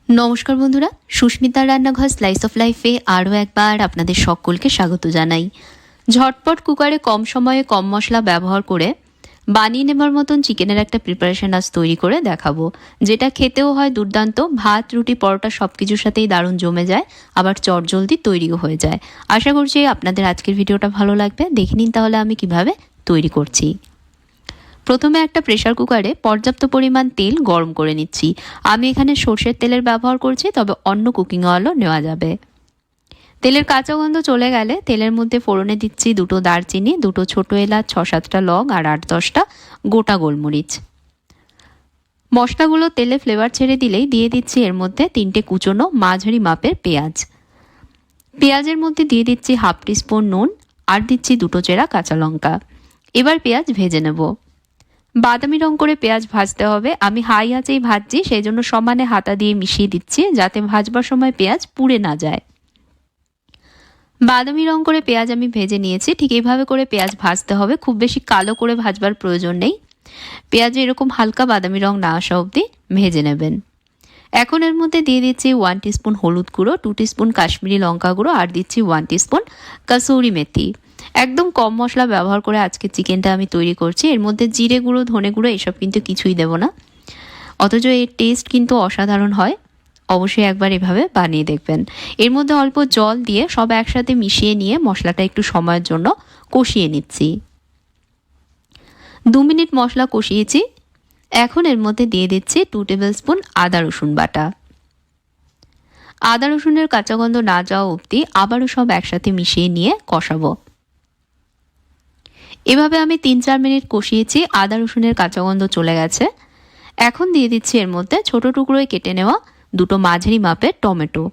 নমস্কার বন্ধুরা, সুস্মিতার রান্নাঘর স্লাইস অফ লাইফে আরও একবার আপনাদের সকলকে স্বাগত জানাই। ঝটপট কুকারে কম সময়ে কম মশলা ব্যবহার করে বানিয়ে নেবার মতন চিকেনের একটা প্রিপারেশন আজ তৈরি করে দেখাবো, যেটা খেতেও হয় দুর্দান্ত। ভাত, রুটি, পরোটা সব কিছুর সাথেই দারুণ জমে যায়, আবার চটজলদি তৈরিও হয়ে যায়। আশা করছি আপনাদের আজকের ভিডিওটা ভালো লাগবে। দেখে নিন তাহলে আমি কিভাবে তৈরি করছি। প্রথমে একটা প্রেসার কুকারে পর্যাপ্ত পরিমাণ তেল গরম করে নিচ্ছি। আমি এখানে সর্ষের তেলের ব্যবহার করছি, তবে অন্য কুকিং অয়েলও নেওয়া যাবে। তেলের কাঁচা গন্ধ চলে গেলে তেলের মধ্যে ফোড়নে দিচ্ছি 2টো দারচিনি, 2টো ছোটো এলাচ, 6-7টা লং আর 8-10টা গোটা গোলমরিচ। মশলাগুলো তেলে ফ্লেভার ছেড়ে দিলেই দিয়ে দিচ্ছি এর মধ্যে 3টে কুচনো মাঝারি মাপের পেঁয়াজ। পেঁয়াজের মধ্যে দিয়ে দিচ্ছি 1/2 টিস্পুন নুন আর দিচ্ছি 2টো চেরা কাঁচা লঙ্কা। এবার পেঁয়াজ ভেজে নেব। বাদামি রং করে পেঁয়াজ ভাজতে হবে। আমি হাই আঁচেই ভাজছি, সেই জন্য সমানে হাতা দিয়ে মিশিয়ে দিচ্ছি, যাতে ভাজবার সময় পেঁয়াজ পুড়ে না যায়। বাদামি রং করে পেঁয়াজ আমি ভেজে নিয়েছি। ঠিক এইভাবে করে পেঁয়াজ ভাজতে হবে, খুব বেশি কালো করে ভাজবার প্রয়োজন নেই। পেঁয়াজে এরকম হালকা বাদামি রং না আসা অবধি ভেজে নেবেন। এখন এর মধ্যে দিয়ে দিচ্ছি 1 টিস্পুন হলুদ গুঁড়ো, 2 টিস্পুন কাশ্মীরি লঙ্কা গুঁড়ো আর দিচ্ছি 1 টিস্পুন কাসুরি মেথি। একদম কম মশলা ব্যবহার করে আজকে চিকেনটা আমি তৈরি করছি। এর মধ্যে জিরে গুঁড়ো, ধনে গুঁড়ো এসব কিন্তু কিছুই দেব না, অথচ এর টেস্ট কিন্তু অসাধারণ হয়। অবশ্যই একবার এভাবে বানিয়ে দেখবেন। এর মধ্যে অল্প জল দিয়ে সব একসাথে মিশিয়ে নিয়ে মশলাটা একটু সময়ের জন্য কষিয়ে নিচ্ছি। 2 মিনিট মশলা কষিয়েছি। এখন এর মধ্যে দিয়ে দিচ্ছি 2 টেবিল স্পুন আদা রসুন বাটা। আদা রসুনের কাঁচা গন্ধ না যাওয়া অবধি আবারও সব একসাথে মিশিয়ে নিয়ে কষাবো। এভাবে আমি 3-4 মিনিট কষিয়েছি। আদা রসুনের কাঁচা গন্ধ চলে গেছে। এখন দিয়ে দিচ্ছি এর মধ্যে ছোট টুকরোয় কেটে নেওয়া 2টো মাঝারি মাপের টমেটো।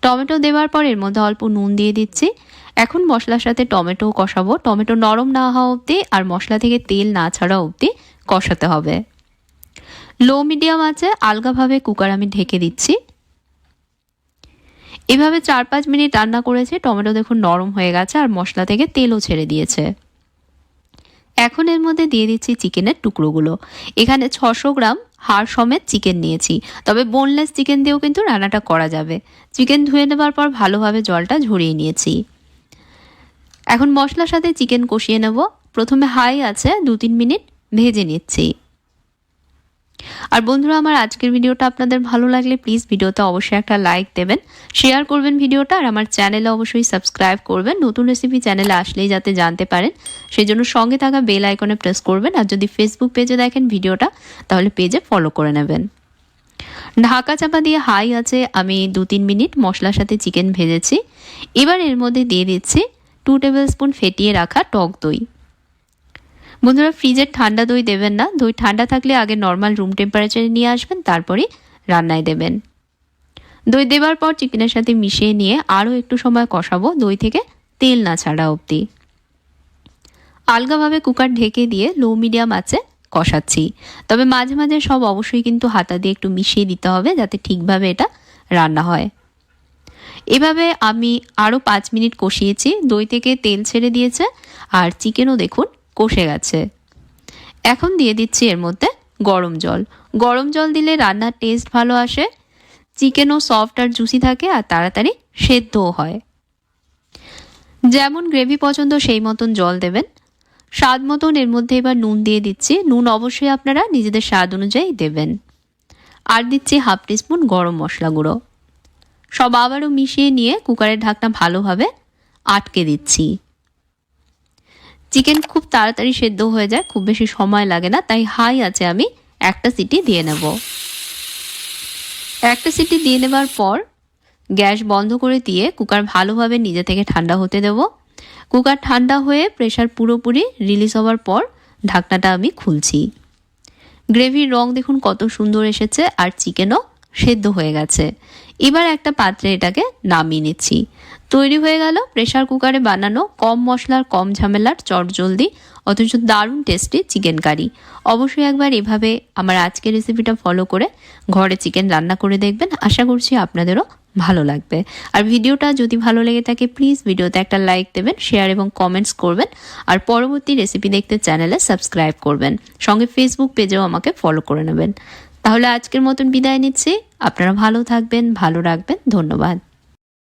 টমেটো দেওয়ার পর এর মধ্যে অল্প নুন দিয়ে দিচ্ছি। এখন মশলার সাথে টমেটো কষাবো। টমেটো নরম না হওয়া অবধি আর মশলা থেকে তেল না ছাড়া অবধি কষাতে হবে। লো মিডিয়াম আছে আলগাভাবে কুকার আমি ঢেকে দিচ্ছি। এভাবে 4-5 মিনিট রান্না করেছি। টমেটো দেখুন নরম হয়ে গেছে আর মশলা থেকে তেলও ছেড়ে দিয়েছে। এখন এর মধ্যে দিয়ে দিচ্ছি চিকেনের টুকরোগুলো। এখানে 600 গ্রাম হাড় সমেত চিকেন নিয়েছি, তবে বোনলেস চিকেন দিয়েও কিন্তু রান্নাটা করা যাবে। চিকেন ধুয়ে নেবার পর ভালোভাবে জলটা ঝরিয়ে নিয়েছি। এখন মশলার সাথে চিকেন কষিয়ে নেব। প্রথমে হাই আছে 2-3 মিনিট ভেজে নিচ্ছি। আর বন্ধুরা, আমার আজকের ভিডিওটা আপনাদের ভালো লাগলে প্লিজ ভিডিওতে অবশ্যই একটা লাইক দেবেন, শেয়ার করবেন ভিডিওটা, আর আমার চ্যানেলে অবশ্যই সাবস্ক্রাইব করবেন। নতুন রেসিপি চ্যানেলে আসলেই যাতে জানতে পারেন, সেই জন্য সঙ্গে থাকা বেল আইকনে প্রেস করবেন। আর যদি ফেসবুক পেজে দেখেন ভিডিওটা, তাহলে পেজে ফলো করে নেবেন। ঢাকা চাপা দিয়ে হাই আছে আমি 2-3 মিনিট মশলার সাথে চিকেন ভেজেছি। এবার এর মধ্যে দিয়ে দিচ্ছি 2 টেবিল স্পুন ফেটিয়ে রাখা টক দই। বন্ধুরা, ফ্রিজের ঠান্ডা দই দেবেন না। দই ঠান্ডা থাকলে আগে নর্মাল রুম টেম্পারেচারে নিয়ে আসবেন, তারপরে রান্নায় দেবেন। দই দেওয়ার পর চিকেনের সাথে মিশিয়ে নিয়ে আরও একটু সময় কষাবো, দই থেকে তেল না ছাড়া অবধি। আলগাভাবে কুকার ঢেকে দিয়ে লো মিডিয়াম আঁচে কষাচ্ছি, তবে মাঝে মাঝে সব অবশ্যই কিন্তু হাতা দিয়ে একটু মিশিয়ে দিতে হবে, যাতে ঠিকভাবে এটা রান্না হয়। এভাবে আমি আরও 5 মিনিট কষিয়েছি। দই থেকে তেল ছেড়ে দিয়েছে আর চিকেনও দেখুন কষে গেছে। এখন দিয়ে দিচ্ছি এর মধ্যে গরম জল। গরম জল দিলে রান্নার টেস্ট ভালো আসে, চিকেনও সফট আর জুসি থাকে আর তাড়াতাড়ি সেদ্ধও হয়। যেমন গ্রেভি পছন্দ সেই মতন জল দেবেন। স্বাদ মতন এর মধ্যে এবার নুন দিয়ে দিচ্ছি। নুন অবশ্যই আপনারা নিজেদের স্বাদ অনুযায়ী দেবেন। আর দিচ্ছি 1/2 টিস্পুন গরম মশলা গুঁড়ো। সব আবারও মিশিয়ে নিয়ে কুকারের ঢাকনা ভালোভাবে আটকে দিচ্ছি। চিকেন খুব তাড়াতাড়ি সেদ্ধ হয়ে যায়, খুব বেশি সময় লাগে না, তাই হাই আছে আমি একটা সিটি দিয়ে নেব। একটা সিটি দিয়ে নেবার পর গ্যাস বন্ধ করে দিয়ে কুকার ভালোভাবে নিজে থেকে ঠান্ডা হতে দেব। কুকার ঠান্ডা হয়ে প্রেশার পুরোপুরি রিলিজ হওয়ার পর ঢাকনাটা আমি খুলছি। গ্রেভির রং দেখুন কত সুন্দর এসেছে আর চিকেনও সেদ্ধ হয়ে গেছে। এবার একটা পাত্রে এটাকে নামিয়ে নিচ্ছি। তৈরি হয়ে গেল প্রেশার কুকারে বানানো কম মশলার কম ঝামেলার চটজলদি অথচ দারুণ টেস্টি চিকেন কারি। অবশ্যই একবার এভাবে আমার আজকের রেসিপিটা ফলো করে ঘরে চিকেন রান্না করে দেখবেন। আশা করছি আপনাদেরও ভালো লাগবে। আর ভিডিওটা যদি ভালো লেগে থাকে প্লিজ ভিডিওতে একটা লাইক দেবেন, শেয়ার এবং কমেন্টস করবেন। আর পরবর্তী রেসিপি দেখতে চ্যানেলে সাবস্ক্রাইব করবেন। সঙ্গে ফেসবুক পেজেও আমাকে ফলো করে নেবেন। তাহলে আজকের মতন বিদায় নিচ্ছি। আপনারা ভালো থাকবেন, ভালো রাখবেন। ধন্যবাদ।